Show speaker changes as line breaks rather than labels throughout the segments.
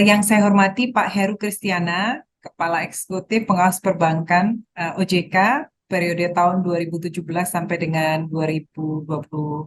Yang saya hormati Pak Heru Kristiana, Kepala Eksekutif Pengawas Perbankan OJK periode tahun 2017 sampai dengan 2022,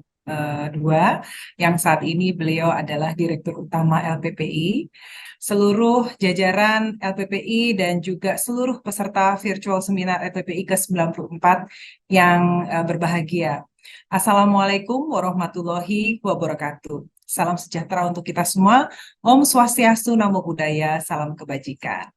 yang saat ini beliau adalah Direktur Utama LPPI, seluruh jajaran LPPI dan juga seluruh peserta virtual seminar LPPI ke-94 yang berbahagia. Assalamualaikum warahmatullahi wabarakatuh. Salam sejahtera untuk kita semua. Om Swastiastu, Namo Buddhaya, salam kebajikan.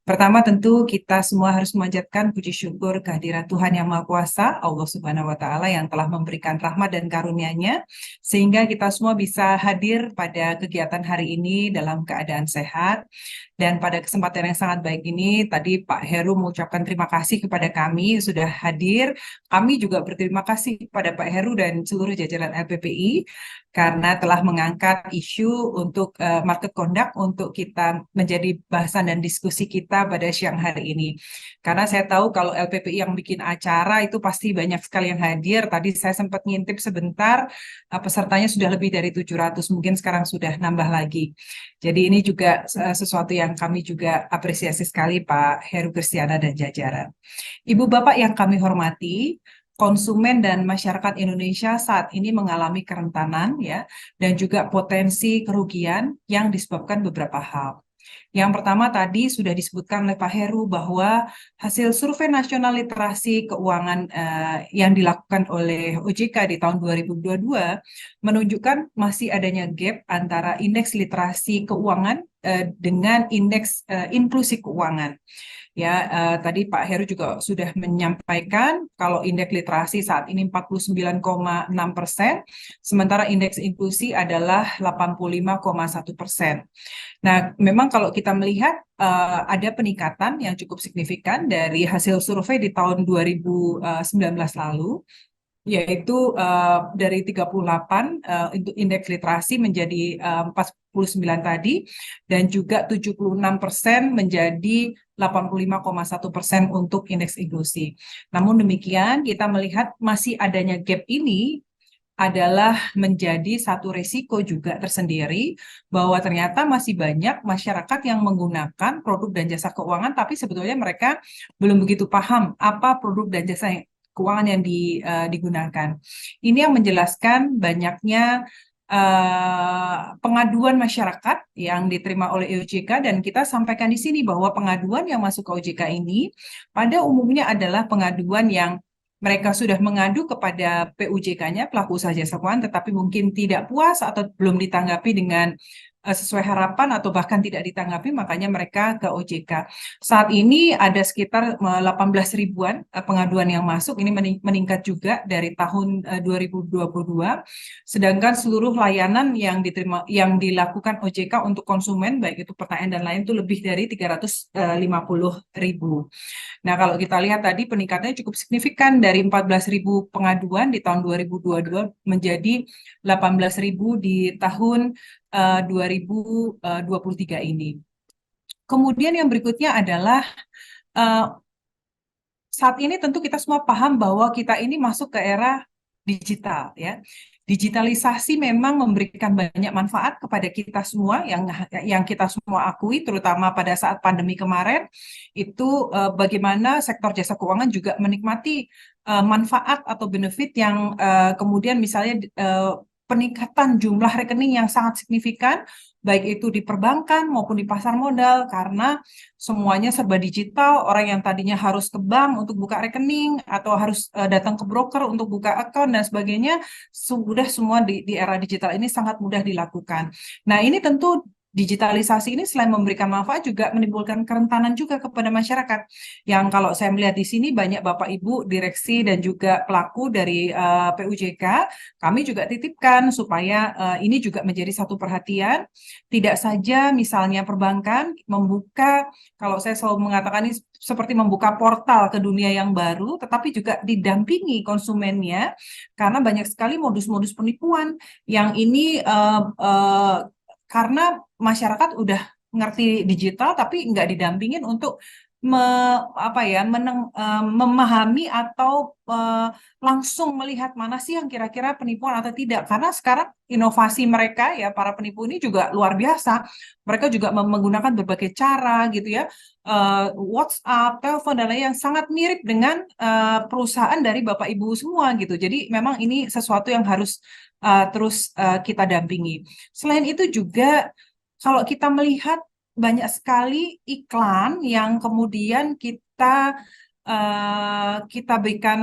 Pertama tentu kita semua harus memanjatkan puji syukur kehadirat Tuhan Yang Maha Kuasa, Allah Subhanahu wa Ta'ala, yang telah memberikan rahmat dan karunia-Nya sehingga kita semua bisa hadir pada kegiatan hari ini dalam keadaan sehat. Dan pada kesempatan yang sangat baik ini, tadi Pak Heru mengucapkan terima kasih kepada kami sudah hadir. Kami juga berterima kasih kepada Pak Heru dan seluruh jajaran LPPI karena telah mengangkat isu untuk market conduct untuk kita menjadi bahasan dan diskusi kita pada siang hari ini. Karena saya tahu kalau LPPI yang bikin acara itu pasti banyak sekali yang hadir. Tadi saya sempat ngintip sebentar, pesertanya sudah lebih dari 700, mungkin sekarang sudah nambah lagi. Jadi ini juga sesuatu yang kami juga apresiasi sekali Pak Heru Kristiana dan jajaran. Ibu Bapak yang kami hormati, konsumen dan masyarakat Indonesia saat ini mengalami kerentanan ya dan juga potensi kerugian yang disebabkan beberapa hal. Yang pertama tadi sudah disebutkan oleh Pak Heru bahwa hasil survei nasional literasi keuangan yang dilakukan oleh OJK di tahun 2022 menunjukkan masih adanya gap antara indeks literasi keuangan dengan indeks inklusi keuangan. Ya, tadi Pak Heru juga sudah menyampaikan kalau indeks literasi saat ini 49,6%, sementara indeks inklusi adalah 85,1%. Nah, memang kalau kita melihat ada peningkatan yang cukup signifikan dari hasil survei di tahun 2019 lalu, yaitu dari 38 untuk indeks literasi menjadi 49 tadi, dan juga 76% menjadi 85,1% untuk indeks inklusi. Namun demikian, kita melihat masih adanya gap ini adalah menjadi satu risiko juga tersendiri bahwa ternyata masih banyak masyarakat yang menggunakan produk dan jasa keuangan tapi sebetulnya mereka belum begitu paham apa produk dan jasa keuangan yang digunakan. Ini yang menjelaskan banyaknya pengaduan masyarakat yang diterima oleh OJK, dan kita sampaikan di sini bahwa pengaduan yang masuk ke OJK ini pada umumnya adalah pengaduan yang mereka sudah mengadu kepada PUJK-nya, pelaku usaha jasa keuangan, tetapi mungkin tidak puas atau belum ditanggapi dengan sesuai harapan atau bahkan tidak ditanggapi, makanya mereka ke OJK. Saat ini ada sekitar 18 ribuan pengaduan yang masuk, ini meningkat juga dari tahun 2022, sedangkan seluruh layanan yang diterima yang dilakukan OJK untuk konsumen, baik itu pertanyaan dan lain, itu lebih dari 350 ribu. Nah, kalau kita lihat tadi peningkatannya cukup signifikan dari 14.000 pengaduan di tahun 2022 menjadi 18.000 di tahun 2023 ini. Kemudian yang berikutnya adalah saat ini tentu kita semua paham bahwa kita ini masuk ke era digital ya. Digitalisasi memang memberikan banyak manfaat kepada kita semua yang kita semua akui, terutama pada saat pandemi kemarin itu bagaimana sektor jasa keuangan juga menikmati manfaat atau benefit yang kemudian misalnya peningkatan jumlah rekening yang sangat signifikan, baik itu di perbankan maupun di pasar modal, karena semuanya serba digital. Orang yang tadinya harus ke bank untuk buka rekening atau harus datang ke broker untuk buka account dan sebagainya, sudah semua di era digital ini sangat mudah dilakukan. Nah, ini tentu digitalisasi ini selain memberikan manfaat juga menimbulkan kerentanan juga kepada masyarakat. Yang kalau saya melihat di sini banyak Bapak Ibu direksi dan juga pelaku dari PUJK, kami juga titipkan supaya ini juga menjadi satu perhatian. Tidak saja misalnya perbankan membuka, kalau saya selalu mengatakan ini seperti membuka portal ke dunia yang baru, tetapi juga didampingi konsumennya karena banyak sekali modus-modus penipuan yang ini karena masyarakat udah ngerti digital tapi nggak didampingin untuk memahami atau langsung melihat mana sih yang kira-kira penipuan atau tidak. Karena sekarang inovasi mereka ya para penipu ini juga luar biasa. Mereka juga menggunakan berbagai cara gitu ya, WhatsApp, telepon dan lain yang sangat mirip dengan perusahaan dari Bapak Ibu semua gitu. Jadi memang ini sesuatu yang harus terus kita dampingi. Selain itu juga kalau kita melihat banyak sekali iklan yang kemudian kita berikan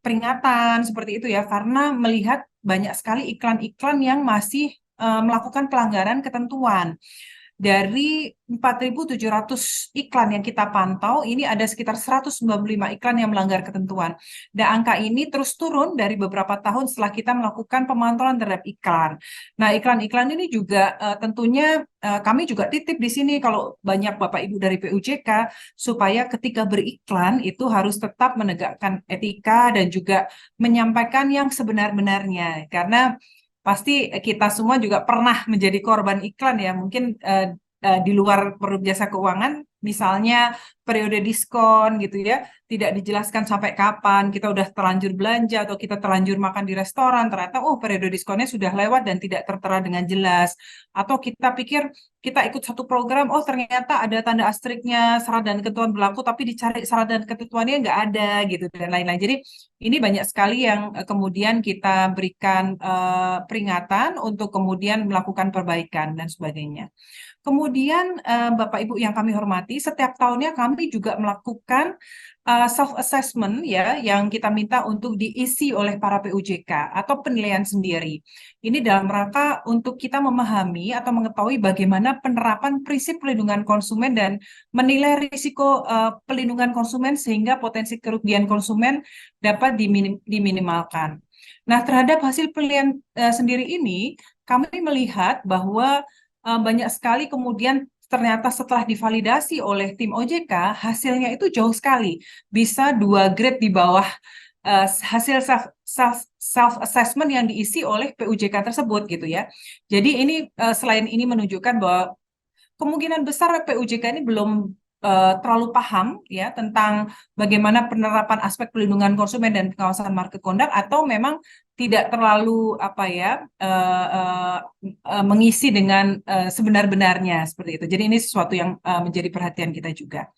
peringatan seperti itu ya, karena melihat banyak sekali iklan-iklan yang masih melakukan pelanggaran ketentuan. Dari 4.700 iklan yang kita pantau, ini ada sekitar 195 iklan yang melanggar ketentuan. Dan angka ini terus turun dari beberapa tahun setelah kita melakukan pemantauan terhadap iklan. Nah, iklan-iklan ini juga tentunya kami juga titip di sini kalau banyak Bapak Ibu dari PUJK supaya ketika beriklan itu harus tetap menegakkan etika dan juga menyampaikan yang sebenar-benarnya. Karena pasti kita semua juga pernah menjadi korban iklan ya, mungkin di luar produk jasa keuangan, misalnya periode diskon gitu ya, tidak dijelaskan sampai kapan, kita udah terlanjur belanja atau kita terlanjur makan di restoran, ternyata oh periode diskonnya sudah lewat dan tidak tertera dengan jelas. Atau kita pikir kita ikut satu program, oh ternyata ada tanda asteriknya syarat dan ketentuan berlaku, tapi dicari syarat dan ketentuannya nggak ada gitu dan lain-lain. Jadi ini banyak sekali yang kemudian kita berikan peringatan untuk kemudian melakukan perbaikan dan sebagainya. Kemudian Bapak Ibu yang kami hormati, setiap tahunnya kami juga melakukan self assessment ya yang kita minta untuk diisi oleh para PUJK atau penilaian sendiri. Ini dalam rangka untuk kita memahami atau mengetahui bagaimana penerapan prinsip perlindungan konsumen dan menilai risiko pelindungan konsumen sehingga potensi kerugian konsumen dapat diminimalkan. Nah, terhadap hasil penilaian sendiri ini, kami melihat bahwa banyak sekali kemudian ternyata setelah divalidasi oleh tim OJK, hasilnya itu jauh sekali. Bisa 2 grade di bawah hasil self assessment yang diisi oleh PUJK tersebut gitu ya. Jadi ini selain ini menunjukkan bahwa kemungkinan besar PUJK ini belum terlalu paham ya tentang bagaimana penerapan aspek pelindungan konsumen dan pengawasan market conduct, atau memang tidak terlalu mengisi dengan sebenar-benarnya seperti itu. Jadi ini sesuatu yang menjadi perhatian kita juga.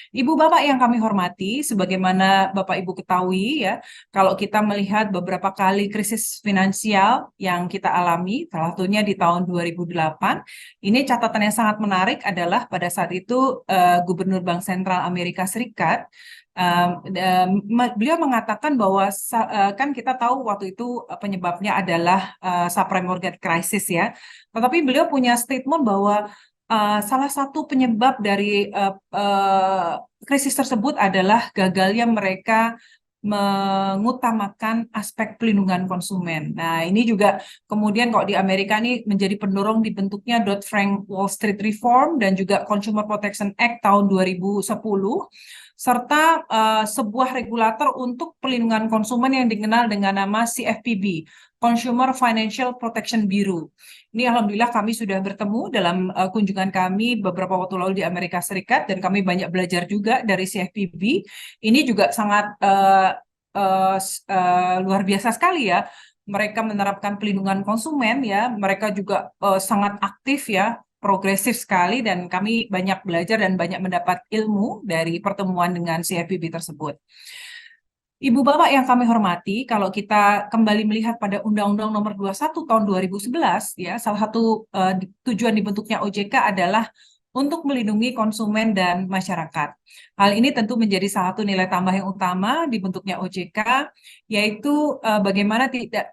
Ibu Bapak yang kami hormati, sebagaimana Bapak Ibu ketahui ya, kalau kita melihat beberapa kali krisis finansial yang kita alami, salah satunya di tahun 2008, ini catatan yang sangat menarik adalah pada saat itu Gubernur Bank Sentral Amerika Serikat beliau mengatakan bahwa kan kita tahu waktu itu penyebabnya adalah subprime mortgage crisis ya. Tetapi beliau punya statement bahwa salah satu penyebab dari krisis tersebut adalah gagalnya mereka mengutamakan aspek pelindungan konsumen. Nah, ini juga kemudian kalau di Amerika ini menjadi pendorong dibentuknya Dodd-Frank Wall Street Reform dan juga Consumer Protection Act tahun 2010, serta sebuah regulator untuk pelindungan konsumen yang dikenal dengan nama CFPB, Consumer Financial Protection Bureau. Ini alhamdulillah kami sudah bertemu dalam kunjungan kami beberapa waktu lalu di Amerika Serikat dan kami banyak belajar juga dari CFPB. Ini juga sangat luar biasa sekali ya. Mereka menerapkan pelindungan konsumen ya. Mereka juga sangat aktif ya, progresif sekali, dan kami banyak belajar dan banyak mendapat ilmu dari pertemuan dengan CFPB tersebut. Ibu Bapak yang kami hormati, kalau kita kembali melihat pada Undang-Undang Nomor 21 Tahun 2011, ya, salah satu tujuan dibentuknya OJK adalah untuk melindungi konsumen dan masyarakat. Hal ini tentu menjadi salah satu nilai tambah yang utama dibentuknya OJK, yaitu bagaimana tidak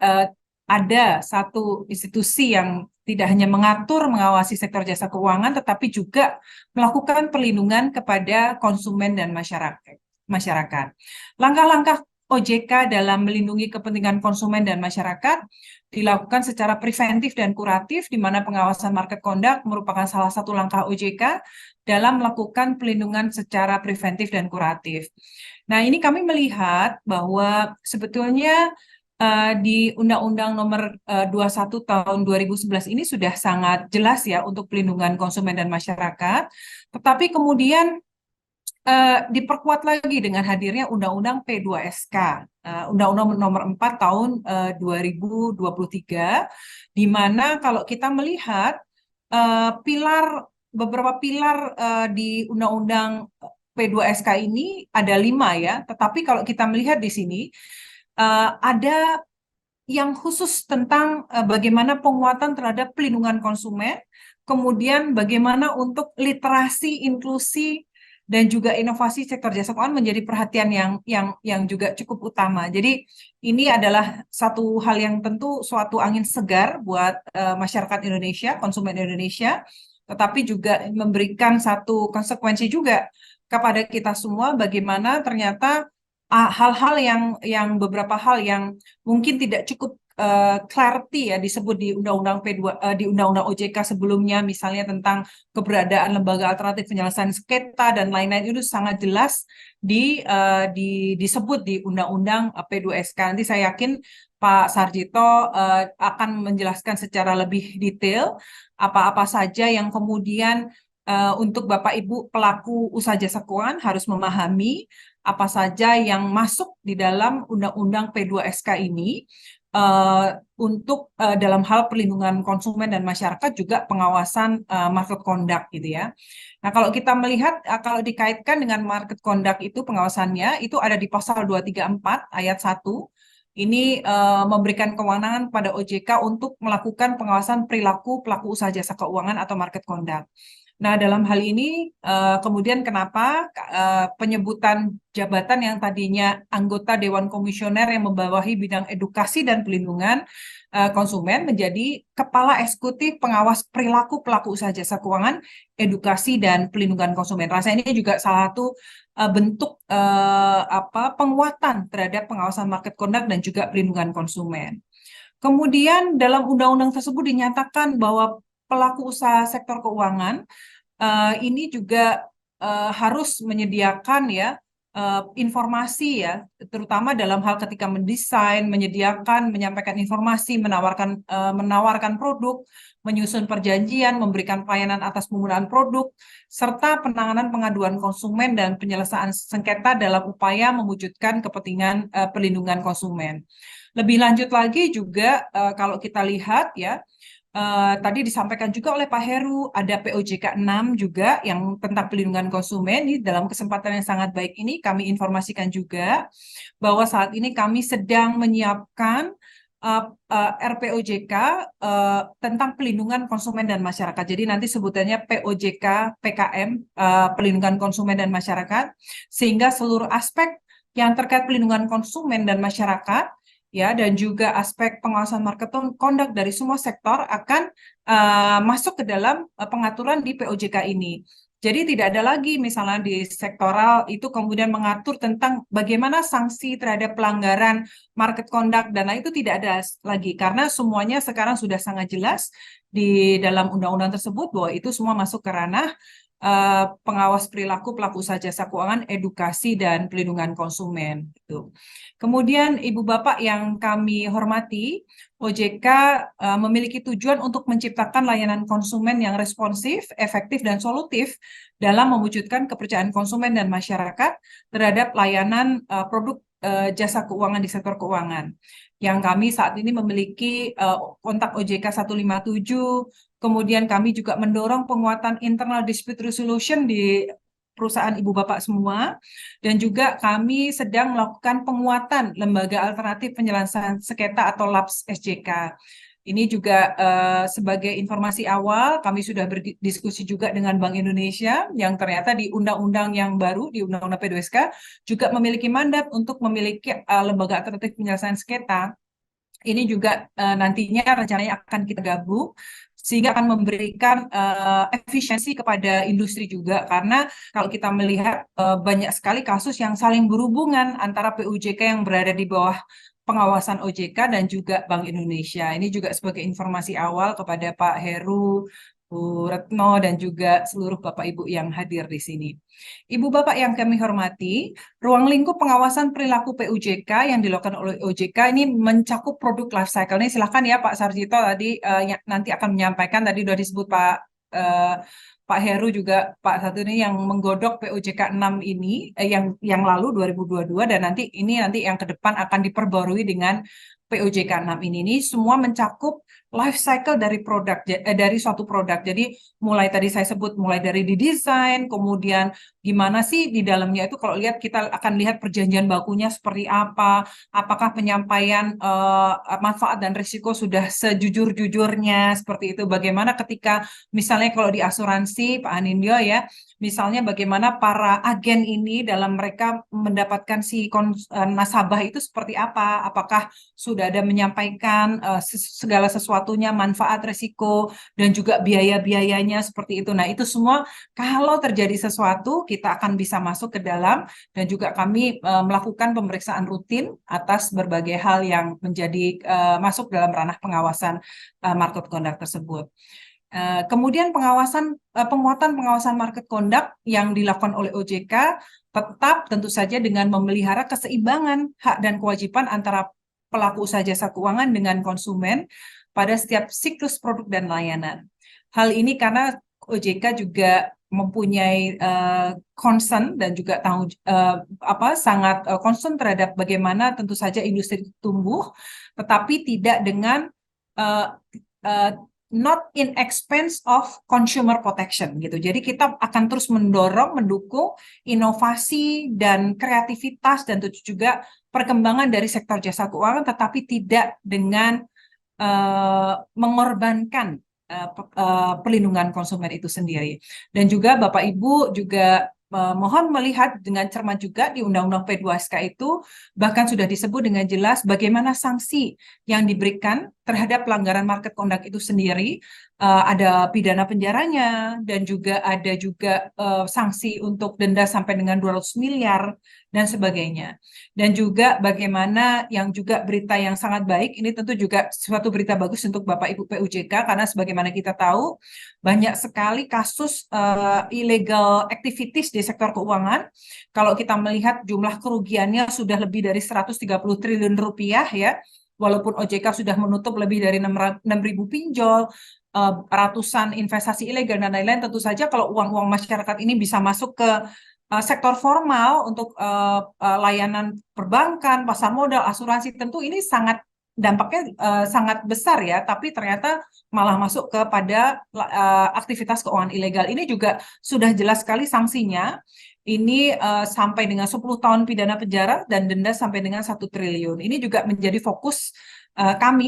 ada satu institusi yang tidak hanya mengatur, mengawasi sektor jasa keuangan, tetapi juga melakukan perlindungan kepada konsumen dan masyarakat. Langkah-langkah OJK dalam melindungi kepentingan konsumen dan masyarakat dilakukan secara preventif dan kuratif, di mana pengawasan market conduct merupakan salah satu langkah OJK dalam melakukan pelindungan secara preventif dan kuratif. Nah, ini kami melihat bahwa sebetulnya di Undang-Undang Nomor 21 Tahun 2011 ini sudah sangat jelas ya untuk pelindungan konsumen dan masyarakat, tetapi kemudian diperkuat lagi dengan hadirnya Undang-Undang P2SK, Undang-Undang Nomor 4 Tahun 2023, di mana kalau kita melihat beberapa pilar di Undang-Undang P2SK ini ada 5 ya, tetapi kalau kita melihat di sini ada yang khusus tentang bagaimana penguatan terhadap pelindungan konsumen, kemudian bagaimana untuk literasi, inklusi, dan juga inovasi sektor jasa keuangan menjadi perhatian yang juga cukup utama. Jadi ini adalah satu hal yang tentu suatu angin segar buat masyarakat Indonesia, konsumen Indonesia, tetapi juga memberikan satu konsekuensi juga kepada kita semua bagaimana ternyata hal-hal yang beberapa hal yang mungkin tidak cukup clarity ya disebut di Undang-Undang P2 di Undang-Undang OJK sebelumnya, misalnya tentang keberadaan lembaga alternatif penyelesaian sengketa dan lain-lain, itu sangat jelas disebut di Undang-Undang P2SK. Nanti saya yakin Pak Sarjito akan menjelaskan secara lebih detail apa-apa saja yang kemudian untuk Bapak Ibu pelaku usaha jasa keuangan harus memahami apa saja yang masuk di dalam Undang-Undang P2SK ini untuk dalam hal perlindungan konsumen dan masyarakat, juga pengawasan market conduct gitu ya. Nah, kalau kita melihat kalau dikaitkan dengan market conduct itu pengawasannya itu ada di pasal 234 ayat 1. Ini memberikan kewenangan pada OJK untuk melakukan pengawasan perilaku pelaku usaha jasa keuangan atau market conduct. Nah, dalam hal ini kemudian kenapa penyebutan jabatan yang tadinya anggota Dewan Komisioner yang membawahi bidang edukasi dan pelindungan konsumen menjadi Kepala Eksekutif Pengawas Perilaku Pelaku Usaha Jasa Keuangan, Edukasi dan Pelindungan Konsumen. Rasanya ini juga salah satu bentuk penguatan terhadap pengawasan market conduct dan juga pelindungan konsumen. Kemudian dalam undang-undang tersebut dinyatakan bahwa pelaku usaha sektor keuangan ini juga harus menyediakan ya informasi ya, terutama dalam hal ketika mendesain, menyediakan, menyampaikan informasi, menawarkan produk, menyusun perjanjian, memberikan pelayanan atas penggunaan produk, serta penanganan pengaduan konsumen dan penyelesaian sengketa dalam upaya mewujudkan kepentingan perlindungan konsumen. Lebih lanjut lagi juga kalau kita lihat ya, tadi disampaikan juga oleh Pak Heru, ada POJK 6 juga yang tentang pelindungan konsumen. Ini dalam kesempatan yang sangat baik ini kami informasikan juga bahwa saat ini kami sedang menyiapkan RPOJK tentang pelindungan konsumen dan masyarakat. Jadi nanti sebutannya POJK PKM, pelindungan konsumen dan masyarakat, sehingga seluruh aspek yang terkait pelindungan konsumen dan masyarakat ya, dan juga aspek pengawasan market conduct dari semua sektor akan masuk ke dalam pengaturan di POJK ini. Jadi tidak ada lagi misalnya di sektoral itu kemudian mengatur tentang bagaimana sanksi terhadap pelanggaran market conduct, dan itu tidak ada lagi karena semuanya sekarang sudah sangat jelas di dalam undang-undang tersebut bahwa itu semua masuk ke ranah pengawas perilaku pelaku usaha jasa keuangan, edukasi dan pelindungan konsumen. Gitu. Kemudian Ibu Bapak yang kami hormati, OJK memiliki tujuan untuk menciptakan layanan konsumen yang responsif, efektif, dan solutif dalam mewujudkan kepercayaan konsumen dan masyarakat terhadap layanan produk jasa keuangan di sektor keuangan. Yang kami saat ini memiliki kontak OJK 157, kemudian kami juga mendorong penguatan internal dispute resolution di perusahaan Ibu Bapak semua, dan juga kami sedang melakukan penguatan lembaga alternatif penyelesaian sengketa atau LAPS SJK. Ini juga sebagai informasi awal, kami sudah berdiskusi juga dengan Bank Indonesia yang ternyata di undang-undang yang baru, di Undang-Undang P2SK, juga memiliki mandat untuk memiliki lembaga alternatif penyelesaian sengketa. Ini juga nantinya rencananya akan kita gabung, sehingga akan memberikan efisiensi kepada industri juga, karena kalau kita melihat banyak sekali kasus yang saling berhubungan antara PUJK yang berada di bawah pengawasan OJK dan juga Bank Indonesia. Ini juga sebagai informasi awal kepada Pak Heru, Bu Retno, dan juga seluruh Bapak Ibu yang hadir di sini. Ibu Bapak yang kami hormati, ruang lingkup pengawasan perilaku PUJK yang dilakukan oleh OJK ini mencakup produk life cycle. Ini silakan ya Pak Sarjito tadi nanti akan menyampaikan, tadi sudah disebut Pak Pak Heru juga Pak Satu ini yang menggodok POJK 6 ini yang lalu 2022 dan nanti yang ke depan akan diperbarui dengan POJK 6 ini semua mencakup life cycle dari dari suatu produk. Jadi mulai tadi saya sebut mulai dari didesain, kemudian gimana sih di dalamnya itu kalau kita akan lihat perjanjian bakunya seperti apa, apakah penyampaian manfaat dan risiko sudah sejujur-jujurnya seperti itu. Bagaimana ketika misalnya kalau di asuransi Pak Anindyo ya, misalnya bagaimana para agen ini dalam mereka mendapatkan nasabah itu seperti apa? Apakah sudah ada menyampaikan segala sesuatunya, manfaat, risiko, dan juga biaya-biayanya seperti itu. Nah, itu semua kalau terjadi sesuatu, kita akan bisa masuk ke dalam dan juga kami melakukan pemeriksaan rutin atas berbagai hal yang menjadi masuk dalam ranah pengawasan market conduct tersebut. Kemudian penguatan pengawasan market conduct yang dilakukan oleh OJK tetap tentu saja dengan memelihara keseimbangan hak dan kewajiban antara pelaku usaha jasa keuangan dengan konsumen pada setiap siklus produk dan layanan. Hal ini karena OJK juga mempunyai concern dan juga sangat concern terhadap bagaimana tentu saja industri tumbuh, tetapi tidak dengan not in expense of consumer protection gitu. Jadi kita akan terus mendukung inovasi dan kreativitas dan tentu juga perkembangan dari sektor jasa keuangan, tetapi tidak dengan mengorbankan perlindungan konsumen itu sendiri. Dan juga Bapak Ibu juga mohon melihat dengan cermat juga di Undang-Undang P2SK itu bahkan sudah disebut dengan jelas bagaimana sanksi yang diberikan terhadap pelanggaran market conduct itu sendiri. Ada pidana penjaranya dan juga ada sanksi untuk denda sampai dengan 200 miliar dan sebagainya. Dan juga bagaimana yang juga berita yang sangat baik, ini tentu juga suatu berita bagus untuk Bapak Ibu PUJK karena sebagaimana kita tahu banyak sekali kasus illegal activities di sektor keuangan. Kalau kita melihat jumlah kerugiannya sudah lebih dari 130 triliun rupiah ya, walaupun OJK sudah menutup lebih dari 6.000 pinjol, ratusan investasi ilegal dan lain-lain, tentu saja kalau uang-uang masyarakat ini bisa masuk ke sektor formal untuk layanan perbankan, pasar modal, asuransi, tentu ini dampaknya sangat besar ya, tapi ternyata malah masuk kepada aktivitas keuangan ilegal. Ini juga sudah jelas sekali sanksinya. Ini sampai dengan 10 tahun pidana penjara dan denda sampai dengan 1 triliun. Ini juga menjadi fokus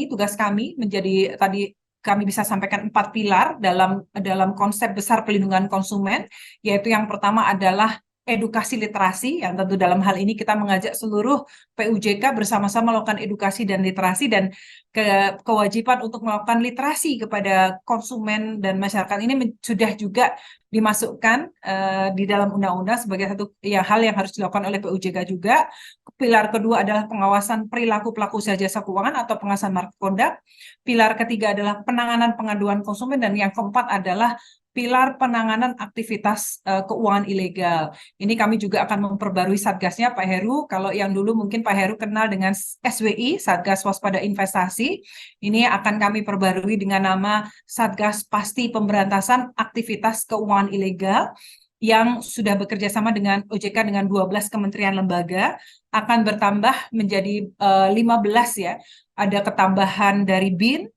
tugas kami menjadi tadi kami bisa sampaikan 4 pilar dalam konsep besar pelindungan konsumen, yaitu yang pertama adalah edukasi literasi, yang tentu dalam hal ini kita mengajak seluruh PUJK bersama-sama melakukan edukasi dan literasi dan kewajiban untuk melakukan literasi kepada konsumen dan masyarakat ini sudah juga dimasukkan di dalam undang-undang sebagai satu hal yang harus dilakukan oleh PUJK juga. Pilar kedua adalah pengawasan perilaku pelaku usaha jasa keuangan atau pengawasan market conduct. Pilar ketiga adalah penanganan pengaduan konsumen dan yang keempat adalah pilar penanganan aktivitas keuangan ilegal. Ini kami juga akan memperbarui satgasnya Pak Heru. Kalau yang dulu mungkin Pak Heru kenal dengan SWI, Satgas Waspada Investasi. Ini akan kami perbarui dengan nama Satgas Pasti Pemberantasan Aktivitas Keuangan Ilegal yang sudah bekerja sama dengan OJK dengan 12 kementerian lembaga akan bertambah menjadi 15 ya. Ada ketambahan dari BIN,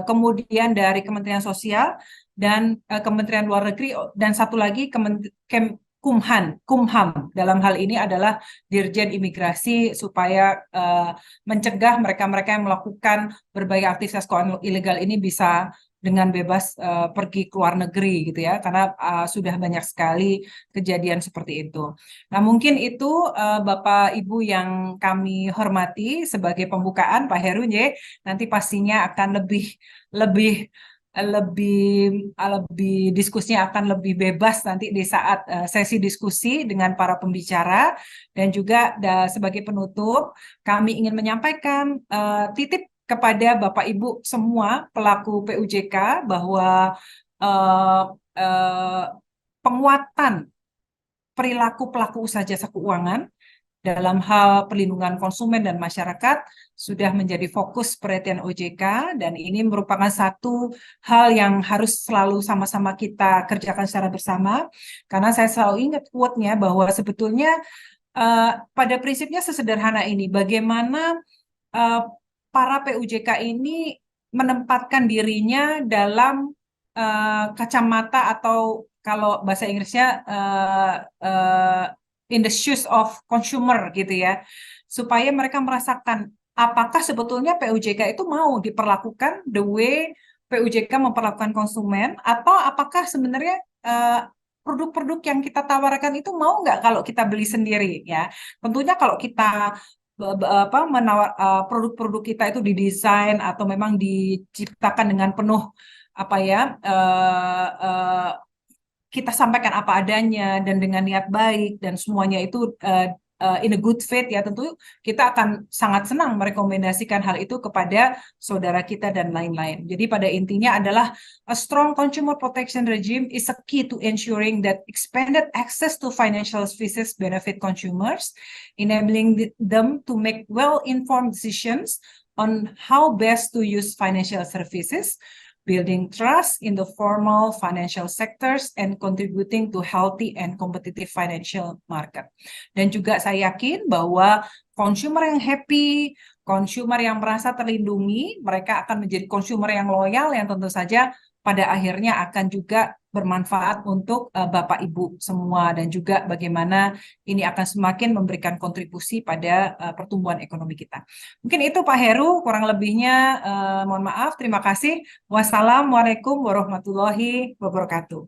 kemudian dari Kementerian Sosial, dan Kementerian Luar Negeri, dan satu lagi Kumham dalam hal ini adalah Dirjen Imigrasi supaya mencegah mereka-mereka yang melakukan berbagai aktivitas keuangan ilegal ini bisa dengan bebas pergi ke luar negeri gitu ya, karena sudah banyak sekali kejadian seperti itu. Nah mungkin itu Bapak Ibu yang kami hormati sebagai pembukaan Pak Heru, nanti pastinya akan lebih diskusinya akan lebih bebas nanti di saat sesi diskusi dengan para pembicara dan juga sebagai penutup kami ingin menyampaikan titip kepada Bapak Ibu semua pelaku PUJK bahwa penguatan perilaku pelaku usaha jasa keuangan dalam hal perlindungan konsumen dan masyarakat sudah menjadi fokus perhatian OJK, dan ini merupakan satu hal yang harus selalu sama-sama kita kerjakan secara bersama, karena saya selalu ingat quote-nya bahwa sebetulnya pada prinsipnya sesederhana ini, bagaimana para PUJK ini menempatkan dirinya dalam kacamata, atau kalau bahasa Inggrisnya in the shoes of consumer gitu ya, supaya mereka merasakan apakah sebetulnya PUJK itu mau diperlakukan the way PUJK memperlakukan konsumen, atau apakah sebenarnya produk-produk yang kita tawarkan itu mau nggak kalau kita beli sendiri ya. Tentunya kalau kita produk-produk kita itu didesain atau memang diciptakan dengan penuh apa ya, kita sampaikan apa adanya dan dengan niat baik dan semuanya itu in a good faith ya, tentu kita akan sangat senang merekomendasikan hal itu kepada saudara kita dan lain-lain. Jadi pada intinya adalah a strong consumer protection regime is a key to ensuring that expanded access to financial services benefit consumers, enabling them to make well-informed decisions on how best to use financial services, building trust in the formal financial sectors, and contributing to healthy and competitive financial market. Dan juga saya yakin bahwa consumer yang happy, consumer yang merasa terlindungi, mereka akan menjadi consumer yang loyal, yang tentu saja pada akhirnya akan juga bermanfaat untuk Bapak Ibu semua, dan juga bagaimana ini akan semakin memberikan kontribusi pada pertumbuhan ekonomi kita. Mungkin itu Pak Heru, kurang lebihnya mohon maaf, terima kasih. Wassalamualaikum warahmatullahi wabarakatuh.